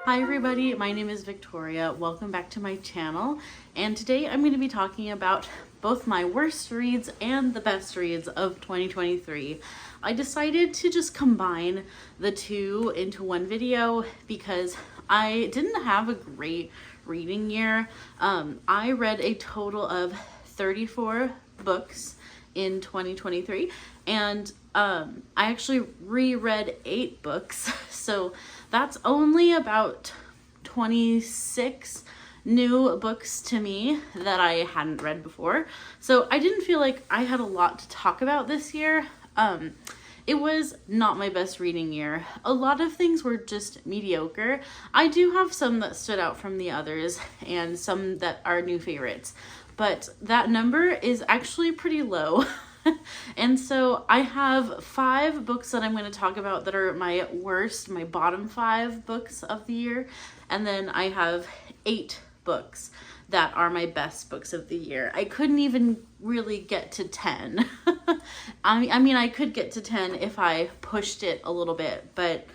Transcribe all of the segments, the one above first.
Hi everybody, my name is Victoria. Welcome back to my channel, and today I'm going to be talking about both my worst reads and the best reads of 2023. I decided to just combine the two into one video because I didn't have a great reading year. I read a total of 34 books in 2023, and I actually reread 8 books, so that's only about 26 new books to me that I hadn't read before. So I didn't feel like I had a lot to talk about this year. It was not my best reading year. A lot of things were just mediocre. I do have some that stood out from the others and some that are new favorites, but that number is actually pretty low. And so I have 5 books that I'm going to talk about that are my worst, my bottom 5 books of the year. And then I have 8 books that are my best books of the year. I couldn't even really get to 10. I mean, I could get to 10 if I pushed it a little bit, but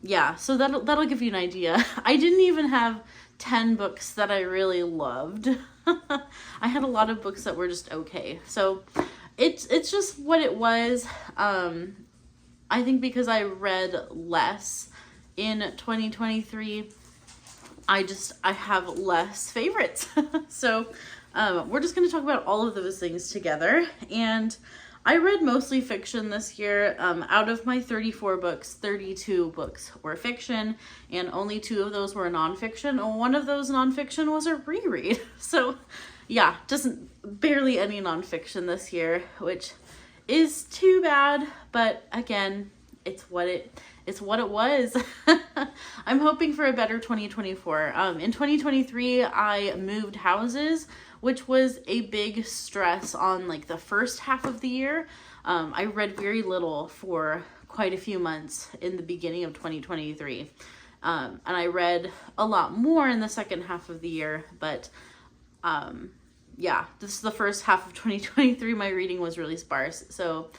yeah, so that'll give you an idea. I didn't even have 10 books that I really loved. I had a lot of books that were just okay. So it's just what it was. I think because I read less in 2023, I have less favorites. So we're just going to talk about all of those things together. And I read mostly fiction this year. Out of my 34 books, 32 books were fiction, and only 2 of those were nonfiction. One of those nonfiction was a reread. So yeah, just barely any nonfiction this year, which is too bad, but again, it's what it was. I'm hoping for a better 2024. In 2023, I moved houses, which was a big stress on like the first half of the year. I read very little for quite a few months in the beginning of 2023. And I read a lot more in the second half of the year, but yeah, this is the first half of 2023. My reading was really sparse. So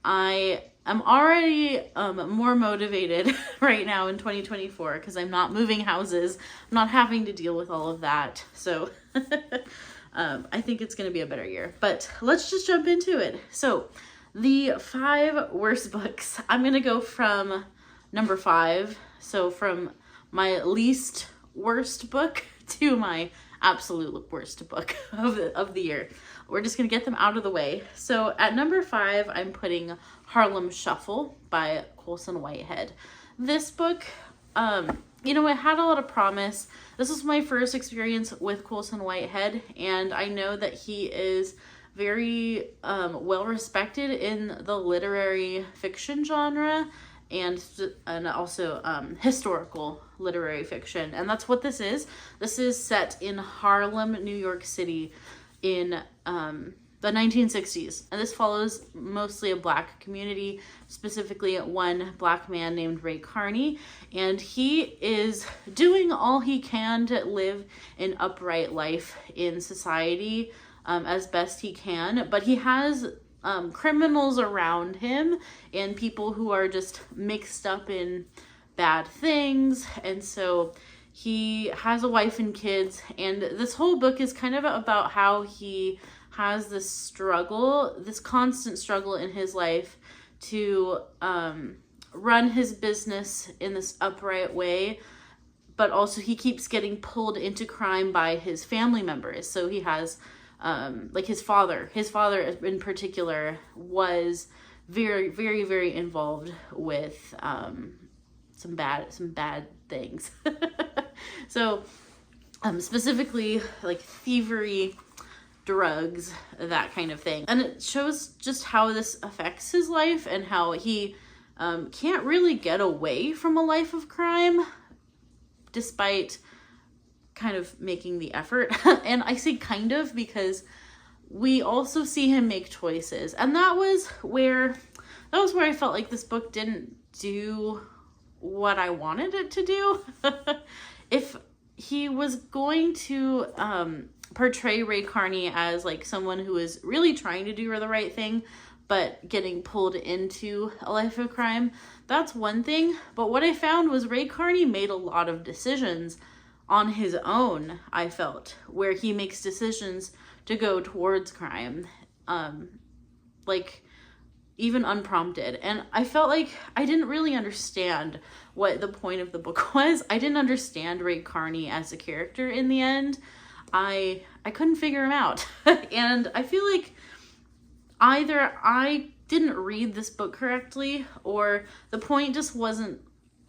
I am already more motivated right now in 2024 because I'm not moving houses. I'm not having to deal with all of that. So I think it's going to be a better year. But let's just jump into it. So the 5 worst books. I'm going to go from number 5. So from my least worst book to my absolute worst book of the year. We're just gonna get them out of the way. So at number 5, I'm putting Harlem Shuffle by Colson Whitehead. This book, you know, it had a lot of promise. This was my first experience with Colson Whitehead, and I know that he is very well respected in the literary fiction genre and also historical literary fiction, and that's what this is. This is set in Harlem, New York City in the 1960s, and this follows mostly a Black community, specifically one Black man named Ray Carney, and he is doing all he can to live an upright life in society as best he can, but he has criminals around him and people who are just mixed up in bad things, and so he has a wife and kids, and this whole book is kind of about how he has this struggle, this constant struggle in his life to run his business in this upright way, but also he keeps getting pulled into crime by his family members. So he has like his father in particular was very, very, very involved with some bad things. So specifically like thievery, drugs, that kind of thing. And it shows just how this affects his life and how he can't really get away from a life of crime despite kind of making the effort. And I say kind of because we also see him make choices, and that was where I felt like this book didn't do what I wanted it to do. If he was going to portray Ray Carney as like someone who is really trying to do the right thing, but getting pulled into a life of crime, that's one thing. But what I found was Ray Carney made a lot of decisions on his own, I felt, where he makes decisions to go towards crime, like even unprompted. And I felt like I didn't really understand what the point of the book was. I didn't understand Ray Carney as a character in the end. I couldn't figure him out. And I feel like either I didn't read this book correctly, or the point just wasn't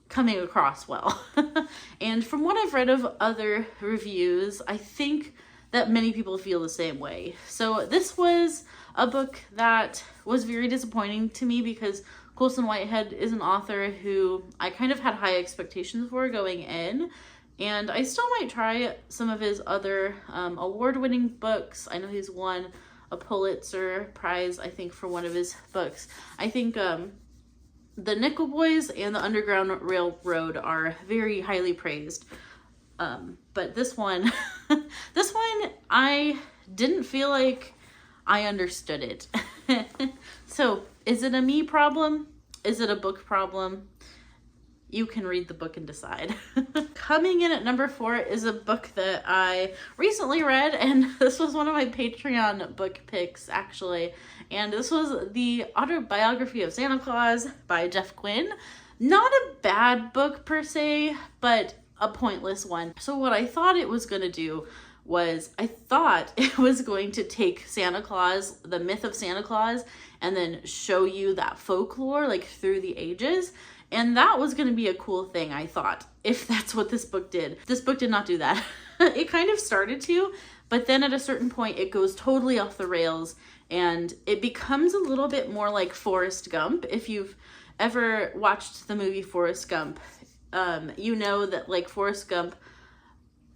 coming across well. And from what I've read of other reviews, I think that many people feel the same way. So this was a book that was very disappointing to me because Colson Whitehead is an author who I kind of had high expectations for going in. And I still might try some of his other award-winning books. I know he's won a Pulitzer Prize, I think, for one of his books. I think The Nickel Boys and The Underground Railroad are very highly praised. But this one, this one, I didn't feel like I understood it. So, is it a me problem? Is it a book problem? You can read the book and decide. Coming in at number 4 is a book that I recently read, and this was one of my Patreon book picks, actually. And this was The Autobiography of Santa Claus by Jeff Quinn. Not a bad book per se, but a pointless one. So what I thought it was going to do was, I thought it was going to take Santa Claus, the myth of Santa Claus, and then show you that folklore, like, through the ages. And that was going to be a cool thing, I thought, if that's what this book did. This book did not do that. It kind of started to, but then at a certain point, it goes totally off the rails, and it becomes a little bit more like Forrest Gump. If you've ever watched the movie Forrest Gump, you know that, like, Forrest Gump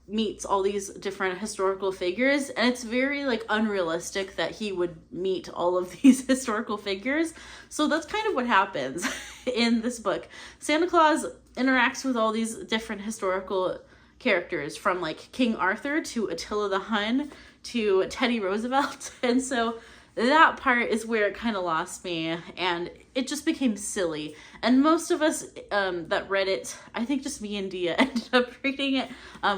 meets all these different historical figures, and it's very, like, unrealistic that he would meet all of these historical figures. So that's kind of what happens in this book. Santa Claus interacts with all these different historical characters, from, like, King Arthur to Attila the Hun to Teddy Roosevelt. And so that part is where it kind of lost me, and it just became silly. And most of us that read it, I think just me and Dia ended up reading it,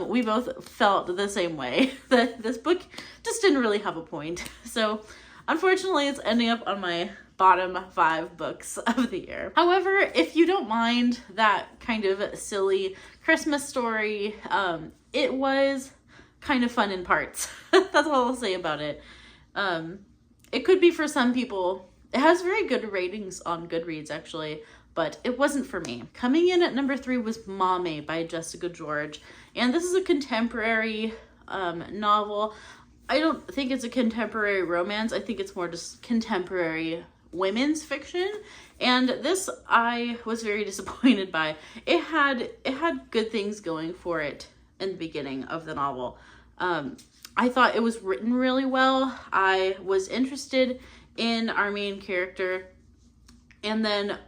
we both felt the same way, that this book just didn't really have a point. So unfortunately, it's ending up on my bottom 5 books of the year. However, if you don't mind that kind of silly Christmas story, it was kind of fun in parts. That's all I'll say about it. It could be for some people. It has very good ratings on Goodreads, actually, but it wasn't for me. Coming in at number 3 was Mame by Jessica George. And this is a contemporary novel. I don't think it's a contemporary romance. I think it's more just contemporary women's fiction. And this I was very disappointed by. It had good things going for it in the beginning of the novel. I thought it was written really well. I was interested in our main character. And then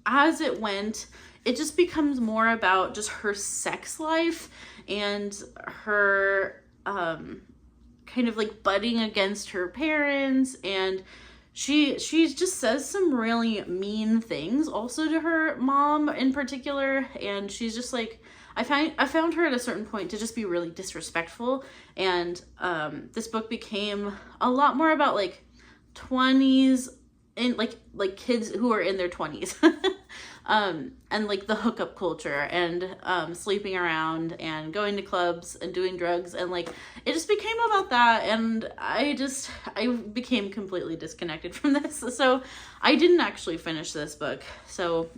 as it went, it just becomes more about just her sex life and her kind of like butting against her parents. And she just says some really mean things also to her mom in particular. And she's just like, I found her at a certain point to just be really disrespectful, and this book became a lot more about like 20s and like kids who are in their 20s, and like the hookup culture and sleeping around and going to clubs and doing drugs, and like it just became about that, and I became completely disconnected from this. So I didn't actually finish this book, so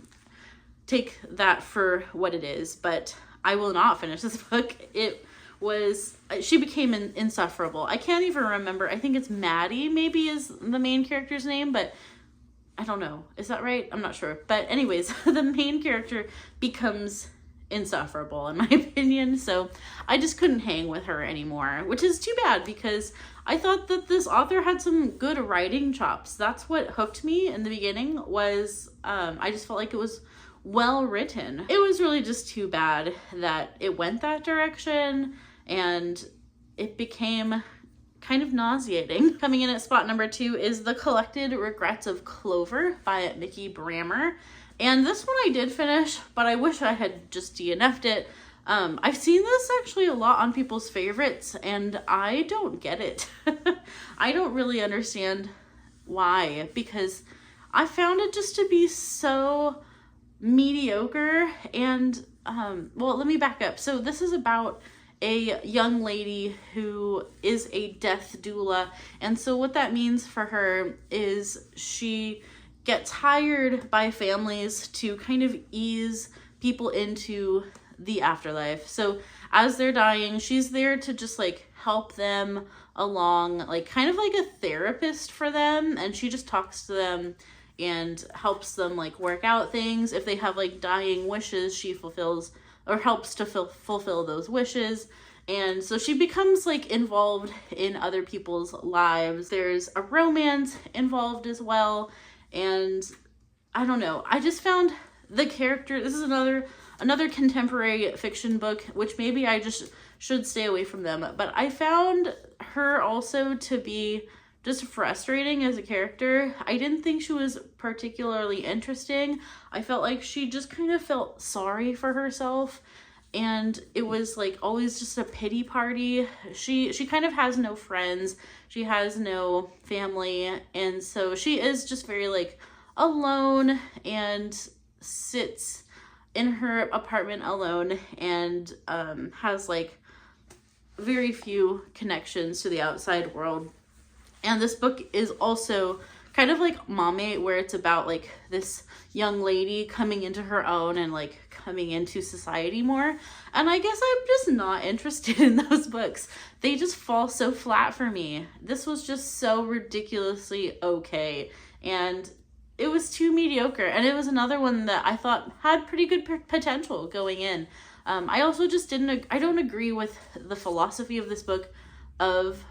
take that for what it is, but I will not finish this book. She became insufferable. I can't even remember. I think it's Maddie maybe is the main character's name, but I don't know. Is that right? I'm not sure. But anyways, the main character becomes insufferable in my opinion. So I just couldn't hang with her anymore, which is too bad because I thought that this author had some good writing chops. That's what hooked me in the beginning was I just felt like it was well written. It was really just too bad that it went that direction, and it became kind of nauseating. Coming in at spot number 2 is The Collected Regrets of Clover by Mickey Brammer. And this one I did finish, but I wish I had just DNF'd it. I've seen this actually a lot on people's favorites, and I don't get it. I don't really understand why, because I found it just to be so mediocre. And well, let me back up. So this is about a young lady who is a death doula, and so what that means for her is she gets hired by families to kind of ease people into the afterlife. So as they're dying, she's there to just like help them along, like kind of like a therapist for them, and she just talks to them and helps them like work out things. If they have like dying wishes, she fulfills or helps to fulfill those wishes. And so she becomes like involved in other people's lives. There's a romance involved as well. And I don't know, I just found the character, this is another contemporary fiction book, which maybe I just should stay away from them, but I found her also to be just frustrating as a character. I didn't think she was particularly interesting. I felt like she just kind of felt sorry for herself, and it was like always just a pity party. She kind of has no friends, she has no family, and so she is just very like alone and sits in her apartment alone and has like very few connections to the outside world. And this book is also kind of like Mommy, where it's about like this young lady coming into her own and like coming into society more. And I guess I'm just not interested in those books. They just fall so flat for me. This was just so ridiculously okay, and it was too mediocre. And it was another one that I thought had pretty good potential going in. I also just I don't agree with the philosophy of this book of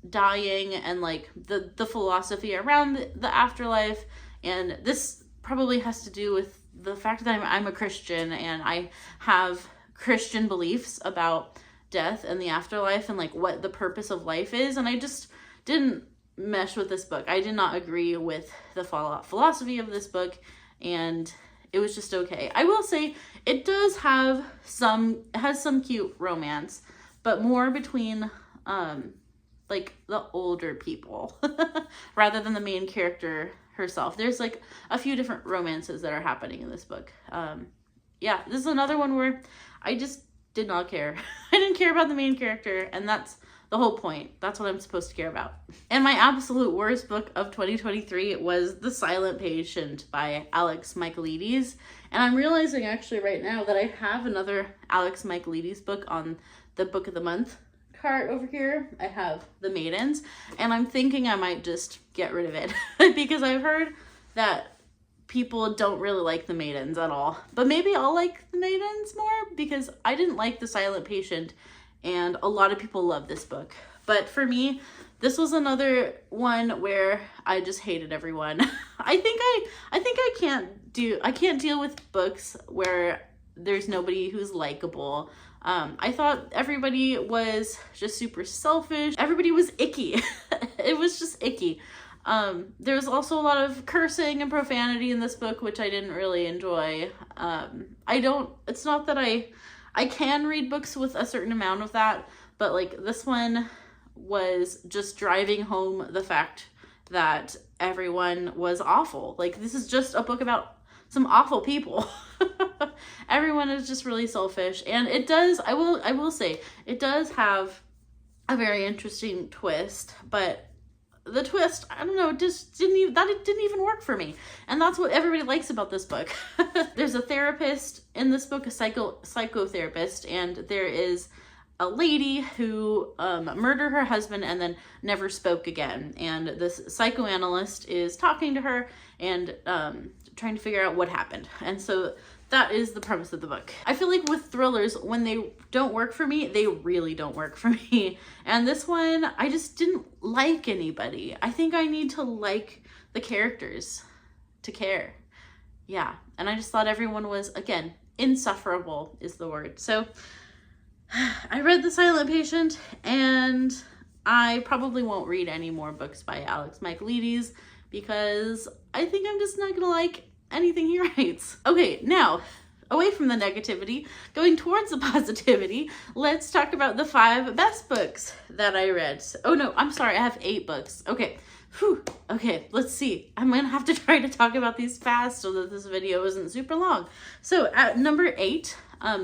dying and like the philosophy around the afterlife. And this probably has to do with the fact that I'm a Christian and I have Christian beliefs about death and the afterlife and like what the purpose of life is. And I just didn't mesh with this book. I did not agree with the philosophy of this book, and it was just okay. I will say it does have has some cute romance, but more between like the older people rather than the main character herself. There's like a few different romances that are happening in this book. Yeah, this is another one where I just did not care. I didn't care about the main character, and that's the whole point. That's what I'm supposed to care about. And my absolute worst book of 2023 was The Silent Patient by Alex Michaelides. And I'm realizing actually right now that I have another Alex Michaelides book on the book of the month cart over here. I have The Maidens, and I'm thinking I might just get rid of it because I've heard that people don't really like The Maidens at all. But maybe I'll like The Maidens more because I didn't like The Silent Patient, and a lot of people love this book. But for me, this was another one where I just hated everyone. I think I can't deal with books where there's nobody who's likable. I thought everybody was just super selfish. Everybody was icky. It was just icky. There was also a lot of cursing and profanity in this book, which I didn't really enjoy. It's not that I can read books with a certain amount of that, but like this one was just driving home the fact that everyone was awful. Like, this is just a book about some awful people. Everyone is just really selfish, and it does, I will say, it does have a very interesting twist, but the twist, I don't know, it just didn't even work for me. And that's what everybody likes about this book. There's a therapist in this book, a psychotherapist, and there is a lady who murdered her husband and then never spoke again. And this psychoanalyst is talking to her and trying to figure out what happened. And so that is the premise of the book. I feel like with thrillers, when they don't work for me, they really don't work for me. And this one, I just didn't like anybody. I think I need to like the characters to care. Yeah, and I just thought everyone was, again, insufferable is the word. So I read The Silent Patient, and I probably won't read any more books by Alex Michaelides because I think I'm just not gonna like anything he writes. Okay, now, away from the negativity, going towards the positivity, let's talk about the 5 best books that I read. Oh no, I'm sorry, I have 8 books. Okay, whew. Okay, let's see. I'm gonna have to try to talk about these fast so that this video isn't super long. So at number 8,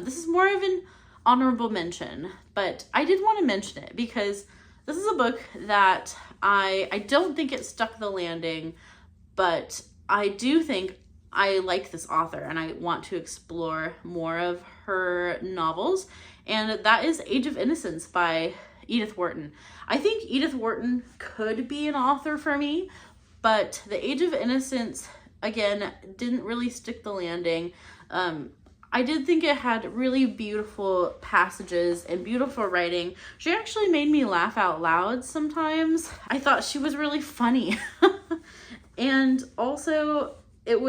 this is more of an honorable mention, but I did want to mention it because this is a book that I don't think it stuck the landing, but I do think I like this author and I want to explore more of her novels, and that is Age of Innocence by Edith Wharton. I think Edith Wharton could be an author for me, but the Age of Innocence, again, didn't really stick the landing. I did think it had really beautiful passages and beautiful writing. She actually made me laugh out loud sometimes. I thought she was really funny. And also, it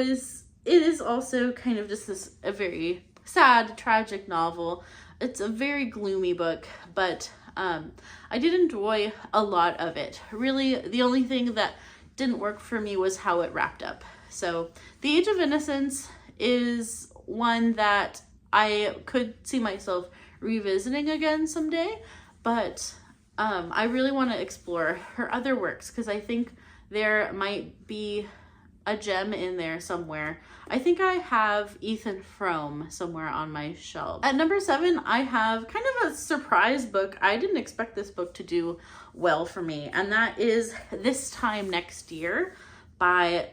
is also kind of just a very sad, tragic novel. It's a very gloomy book, but I did enjoy a lot of it. Really, the only thing that didn't work for me was how it wrapped up. So, The Age of Innocence is one that I could see myself revisiting again someday, but I really want to explore her other works because I think there might be a gem in there somewhere. I think I have Ethan Frome somewhere on my shelf. At number 7, I have kind of a surprise book. I didn't expect this book to do well for me, and that is This Time Next Year by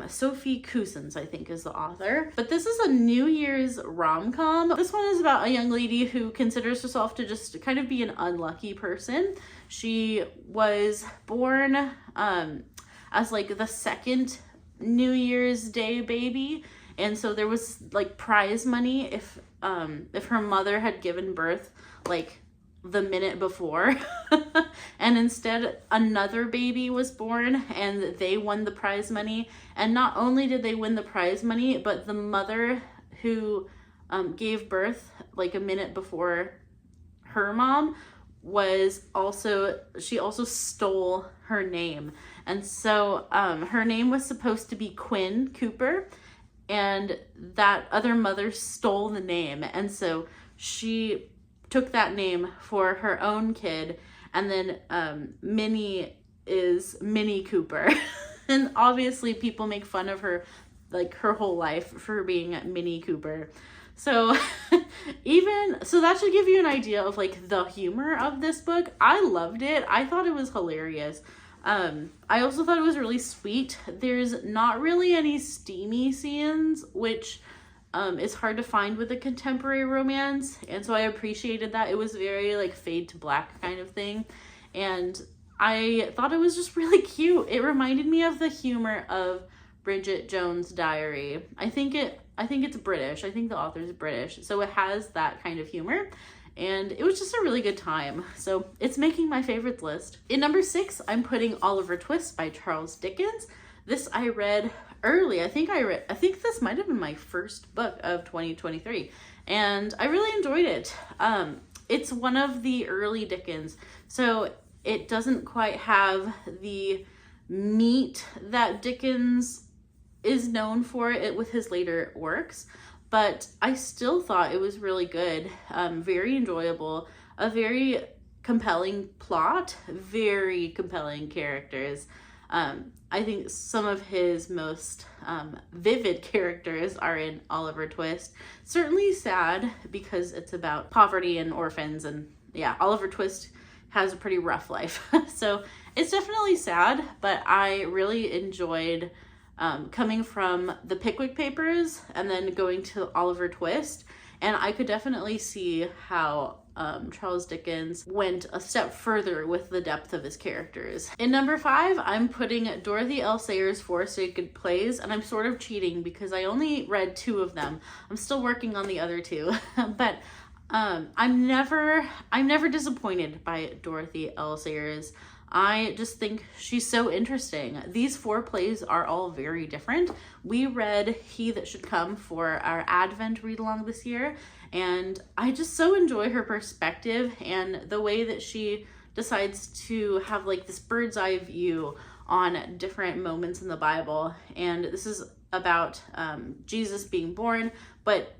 Sophie Cousins, I think is the author. But this is a New Year's rom-com. This one is about a young lady who considers herself to just kind of be an unlucky person. She was born as like the second New Year's Day baby, and so there was like prize money if her mother had given birth like the minute before and instead another baby was born and they won the prize money. And not only did they win the prize money, but the mother who gave birth like a minute before her mom she also stole her name. And so her name was supposed to be Quinn Cooper, and that other mother stole the name, and so she took that name for her own kid, and then Minnie is Minnie Cooper. And obviously people make fun of her like her whole life for being Minnie Cooper. So that should give you an idea of like the humor of this book. I loved it. I thought it was hilarious. I also thought it was really sweet. There's not really any steamy scenes, which is hard to find with a contemporary romance, and so I appreciated that. It was very like fade to black kind of thing, and I thought it was just really cute. It reminded me of the humor of Bridget Jones' Diary. I think it's British. I think the author's British, so it has that kind of humor, and it was just a really good time. So it's making my favorites list. In number 6, I'm putting Oliver Twist by Charles Dickens. This I read early. I think this might have been my first book of 2023, and I really enjoyed it. It's one of the early Dickens, so it doesn't quite have the meat that Dickens is known for it with his later works, but I still thought it was really good. Very enjoyable, a very compelling plot, very compelling characters. I think some of his most vivid characters are in Oliver Twist. Certainly sad because it's about poverty and orphans, and yeah, Oliver Twist has a pretty rough life. So it's definitely sad, but I really enjoyed coming from the Pickwick Papers and then going to Oliver Twist, and I could definitely see how Charles Dickens went a step further with the depth of his characters. In number 5, I'm putting Dorothy L. Sayers' Four Sacred Plays, and I'm sort of cheating because I only read 2 of them. I'm still working on the other 2, but I'm never disappointed by Dorothy L. Sayers. I just think she's so interesting. These 4 plays are all very different. We read He That Should Come for our Advent read-along this year, and I just so enjoy her perspective and the way that she decides to have like this bird's eye view on different moments in the Bible. And this is about Jesus being born, but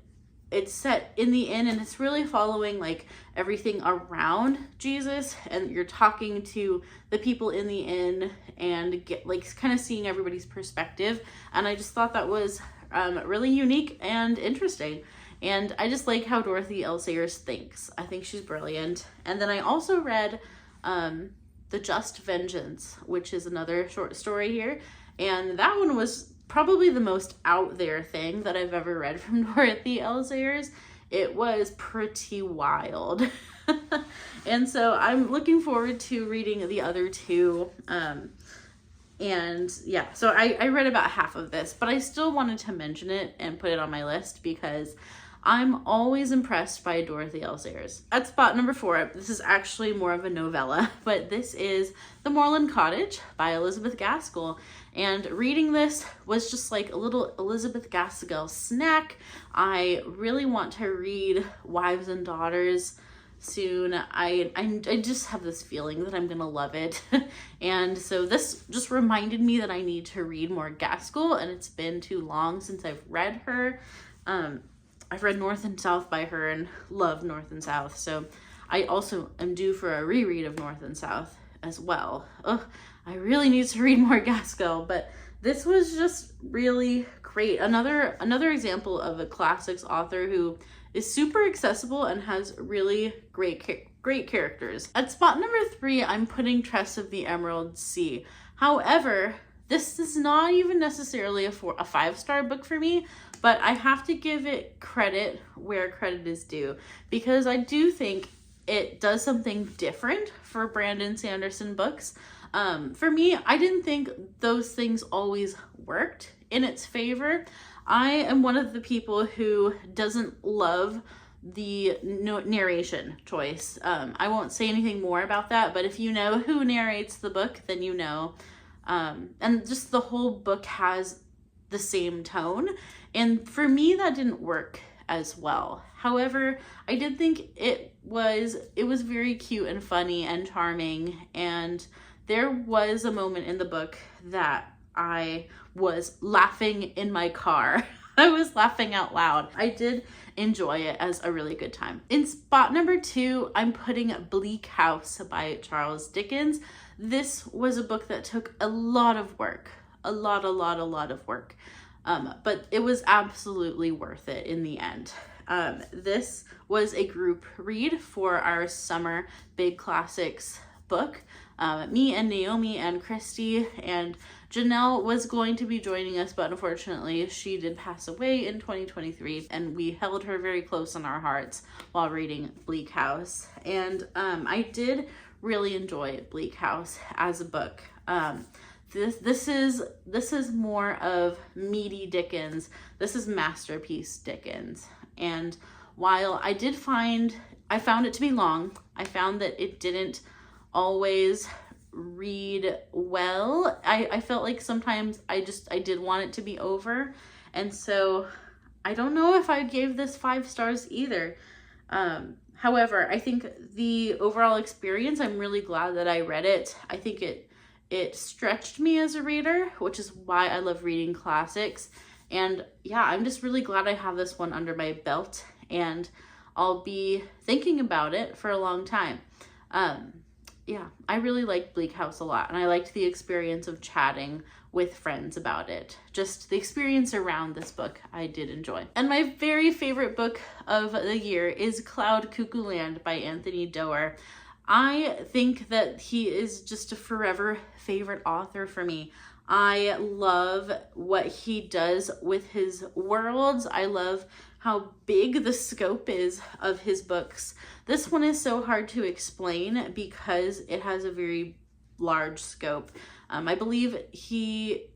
it's set in the inn, and it's really following like everything around Jesus, and you're talking to the people in the inn and get like kind of seeing everybody's perspective. And I just thought that was really unique and interesting. And I just like how Dorothy L. Sayers thinks. I think she's brilliant. And then I also read The Just Vengeance, which is another short story here. And that one was probably the most out there thing that I've ever read from Dorothy L. Sayers. It was pretty wild. And so I'm looking forward to reading the other two. And yeah, so I read about half of this, but I still wanted to mention it and put it on my list because I'm always impressed by Dorothy L. Sayers. At spot number 4, this is actually more of a novella, but this is The Morland Cottage by Elizabeth Gaskell. And reading this was just like a little Elizabeth Gaskell snack. I really want to read Wives and Daughters soon. I just have this feeling that I'm gonna love it. And so this just reminded me that I need to read more Gaskell, and it's been too long since I've read her. I've read North and South by her and love North and South. So I also am due for a reread of North and South as well. Ugh, I really need to read more Gaskell, but this was just really great. Another example of a classics author who is super accessible and has really great characters. At spot number 3, I'm putting Tress of the Emerald Sea. However, this is not even necessarily a 5-star book for me, but I have to give it credit where credit is due, because I do think it does something different for Brandon Sanderson books. For me, I didn't think those things always worked in its favor. I am one of the people who doesn't love the narration choice. I won't say anything more about that, but if you know who narrates the book, then you know. And just the whole book has the same tone. And for me, that didn't work as well. However, I did think it was very cute and funny and charming. And there was a moment in the book that I was laughing in my car. I was laughing out loud. I did enjoy it as a really good time. In spot number 2, I'm putting Bleak House by Charles Dickens. This was a book that took a lot of work, a lot of work. But it was absolutely worth it in the end. This was a group read for our summer Big Classics book. Me and Naomi and Christy and Janelle was going to be joining us, but unfortunately she did pass away in 2023, and we held her very close in our hearts while reading Bleak House. And I did really enjoy Bleak House as a book. This is more of meaty Dickens. This is masterpiece Dickens. And while I found it to be long, I found that it didn't always read well. I felt like sometimes I did want it to be over. And so I don't know if I gave this 5 stars either. However, I think the overall experience, I'm really glad that I read it. I think it stretched me as a reader, which is why I love reading classics. And yeah, I'm just really glad I have this one under my belt, and I'll be thinking about it for a long time. Yeah, I really liked Bleak House a lot, and I liked the experience of chatting with friends about it. Just the experience around this book I did enjoy. And my very favorite book of the year is Cloud Cuckoo Land by Anthony Doerr. I think that he is just a forever favorite author for me. I love what he does with his worlds. I love how big the scope is of his books. This one is so hard to explain because it has a very large scope. I believe he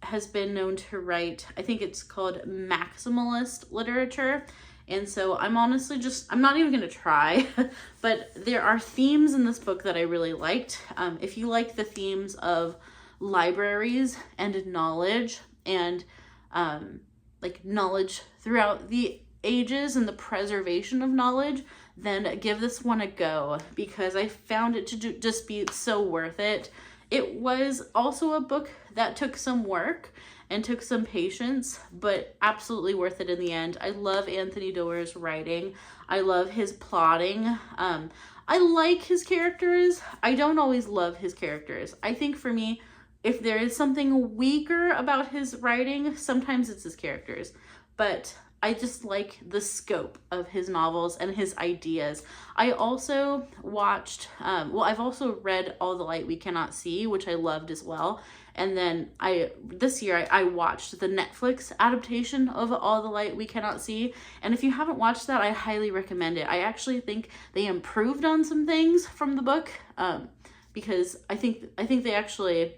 has been known to write, I think it's called maximalist literature. And so I'm honestly I'm not even going to try, but there are themes in this book that I really liked. If you like the themes of libraries and knowledge and like knowledge throughout the ages and the preservation of knowledge, then give this one a go, because I found it to just be so worth it. It was also a book that took some work and took some patience, but absolutely worth it in the end. I love Anthony Doerr's writing. I love his plotting. I like his characters. I don't always love his characters. I think for me, if there is something weaker about his writing, sometimes it's his characters. But I just like the scope of his novels and his ideas. I also watched, I've also read All the Light We Cannot See, which I loved as well. And then this year I watched the Netflix adaptation of All the Light We Cannot See. And if you haven't watched that, I highly recommend it. I actually think they improved on some things from the book, because I think they actually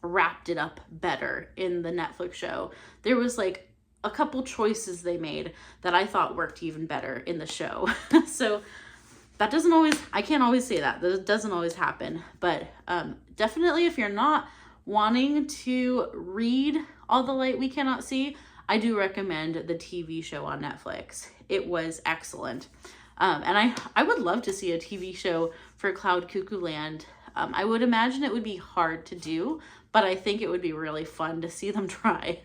wrapped it up better in the Netflix show. There was like a couple choices they made that I thought worked even better in the show. So that doesn't always, I can't always say that. That doesn't always happen. But definitely if you're not wanting to read All the Light We Cannot See, I do recommend the TV show on Netflix. It was excellent. And I would love to see a TV show for Cloud Cuckoo Land. I would imagine it would be hard to do, but I think it would be really fun to see them try.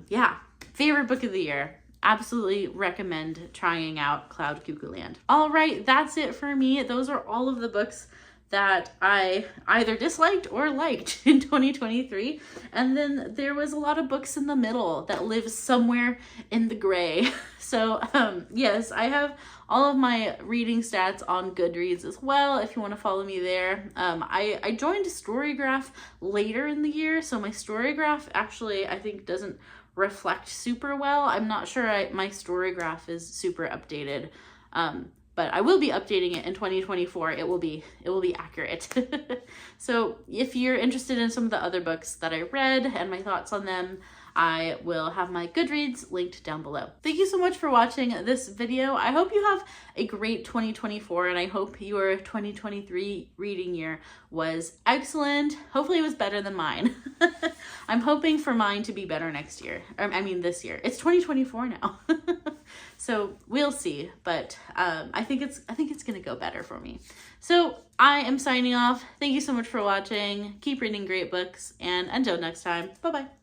Yeah, favorite book of the year. Absolutely recommend trying out Cloud Cuckoo Land. All right, that's it for me. Those are all of the books that I either disliked or liked in 2023. And then there was a lot of books in the middle that live somewhere in the gray. So yes, I have all of my reading stats on Goodreads as well, if you want to follow me there. I joined Storygraph later in the year, so my Storygraph actually I think doesn't reflect super well. I'm not sure my Storygraph is super updated. But I will be updating it in 2024. It will be accurate. So if you're interested in some of the other books that I read and my thoughts on them, I will have my Goodreads linked down below. Thank you so much for watching this video. I hope you have a great 2024, and I hope your 2023 reading year was excellent. Hopefully it was better than mine. I'm hoping for mine to be better next year. I mean this year. It's 2024 now. So we'll see, but I think it's gonna go better for me. So I am signing off. Thank you so much for watching. Keep reading great books, and until next time, bye-bye.